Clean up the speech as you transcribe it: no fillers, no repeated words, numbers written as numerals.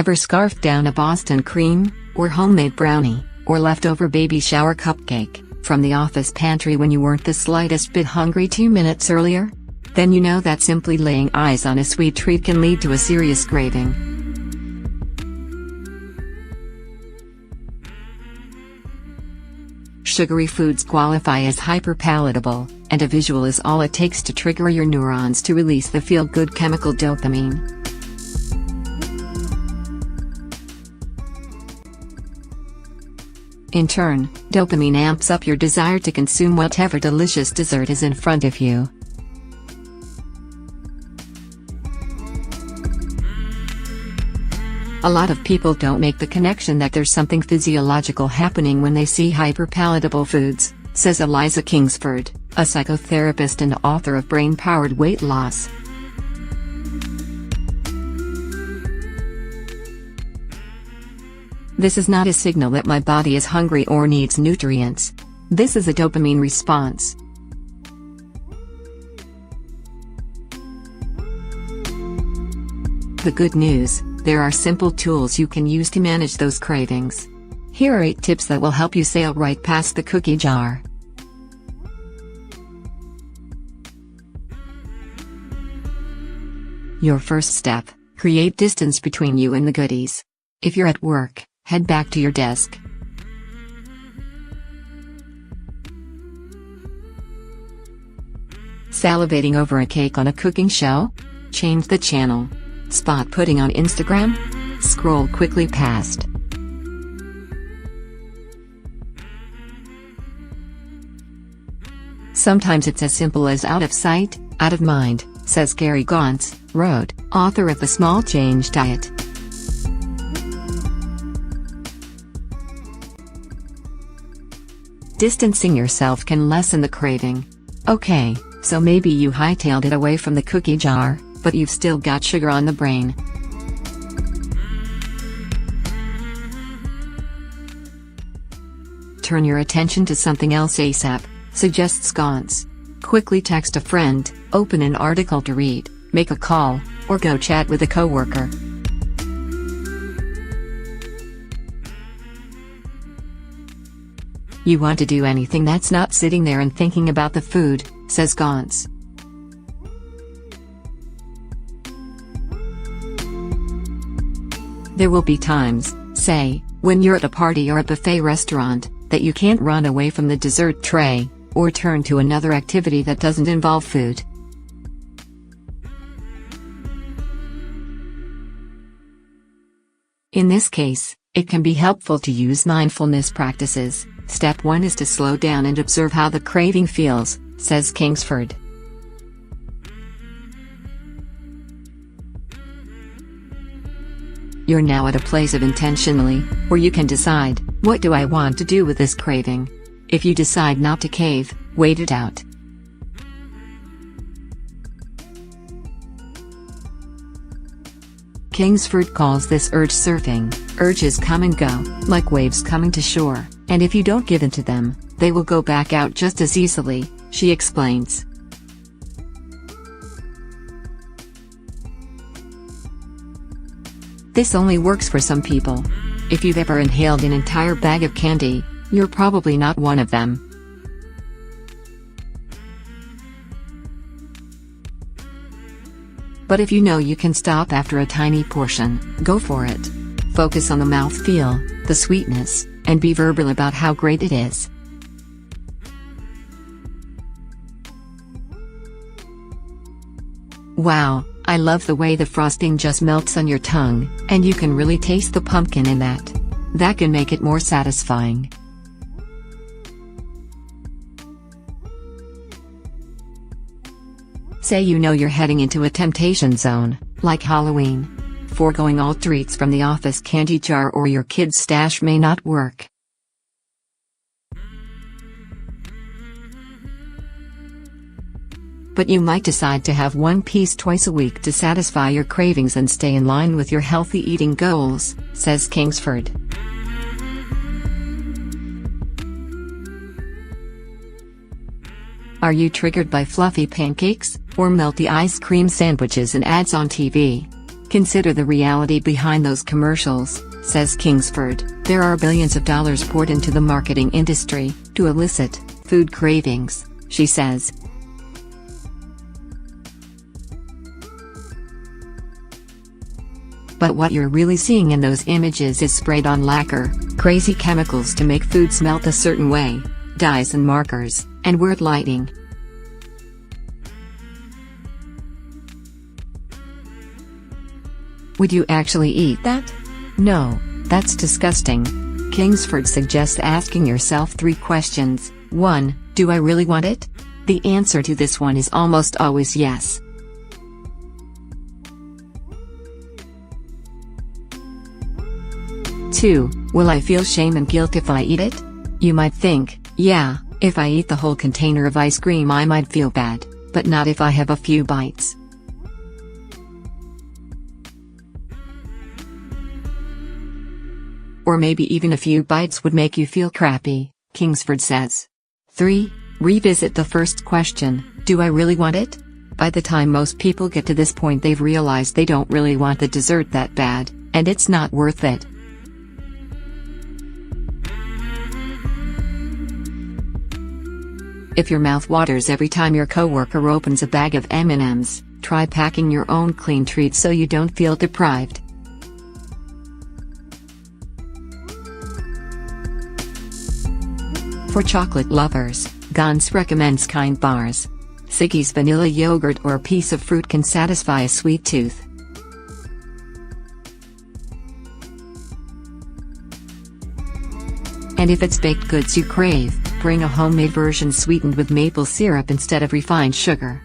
Ever scarfed down a Boston cream, or homemade brownie, or leftover baby shower cupcake, from the office pantry when you weren't the slightest bit hungry 2 minutes earlier? Then you know that simply laying eyes on a sweet treat can lead to a serious craving. Sugary foods qualify as hyper-palatable, and a visual is all it takes to trigger your neurons to release the feel-good chemical dopamine. In turn, dopamine amps up your desire to consume whatever delicious dessert is in front of you. A lot of people don't make the connection that there's something physiological happening when they see hyper-palatable foods, says Eliza Kingsford, a psychotherapist and author of Brain-Powered Weight Loss. This is not a signal that my body is hungry or needs nutrients. This is a dopamine response. The good news: there are simple tools you can use to manage those cravings. Here are 8 tips that will help you sail right past the cookie jar. Your first step: create distance between you and the goodies. If you're at work, head back to your desk. Salivating over a cake on a cooking show? Change the channel. Spot pudding on Instagram? Scroll quickly past. Sometimes it's as simple as out of sight, out of mind, says Gary Gauntz, Road, author of The Small Change Diet. Distancing yourself can lessen the craving. Okay, so maybe you hightailed it away from the cookie jar, but you've still got sugar on the brain. Turn your attention to something else ASAP, suggests Gauntz. Quickly text a friend, open an article to read, make a call, or go chat with a coworker. You want to do anything that's not sitting there and thinking about the food, says Gauntz. There will be times, say, when you're at a party or a buffet restaurant, that you can't run away from the dessert tray, or turn to another activity that doesn't involve food. In this case, it can be helpful to use mindfulness practices. Step 1 is to slow down and observe how the craving feels, says Kingsford. You're now at a place of intentionally, where you can decide, what do I want to do with this craving? If you decide not to cave, wait it out. Kingsford calls this urge surfing. Urges come and go, like waves coming to shore, and if you don't give in to them, they will go back out just as easily, she explains. This only works for some people. If you've ever inhaled an entire bag of candy, you're probably not one of them. But if you know you can stop after a tiny portion, go for it. Focus on the mouthfeel, the sweetness, and be verbal about how great it is. Wow, I love the way the frosting just melts on your tongue, and you can really taste the pumpkin in that. That can make it more satisfying. Say you know you're heading into a temptation zone, like Halloween. Foregoing all treats from the office candy jar or your kid's stash may not work. But you might decide to have one piece twice a week to satisfy your cravings and stay in line with your healthy eating goals, says Kingsford. Are you triggered by fluffy pancakes, or melty ice cream sandwiches and ads on TV? Consider the reality behind those commercials, says Kingsford. There are billions of dollars poured into the marketing industry to elicit food cravings, she says. But what you're really seeing in those images is sprayed on lacquer, crazy chemicals to make food smelt a certain way, dyes and markers, and word lighting. Would you actually eat that? No, that's disgusting. Kingsford suggests asking yourself 3 questions. 1. Do I really want it? The answer to this one is almost always yes. 2. Will I feel shame and guilt if I eat it? You might think, yeah, if I eat the whole container of ice cream I might feel bad, but not if I have a few bites. Or maybe even a few bites would make you feel crappy, Kingsford says. 3. Revisit the first question, do I really want it? By the time most people get to this point they've realized they don't really want the dessert that bad, and it's not worth it. If your mouth waters every time your coworker opens a bag of M&Ms, try packing your own clean treats so you don't feel deprived. For chocolate lovers, Gans recommends Kind bars. Siggy's vanilla yogurt or a piece of fruit can satisfy a sweet tooth. And if it's baked goods you crave, bring a homemade version sweetened with maple syrup instead of refined sugar.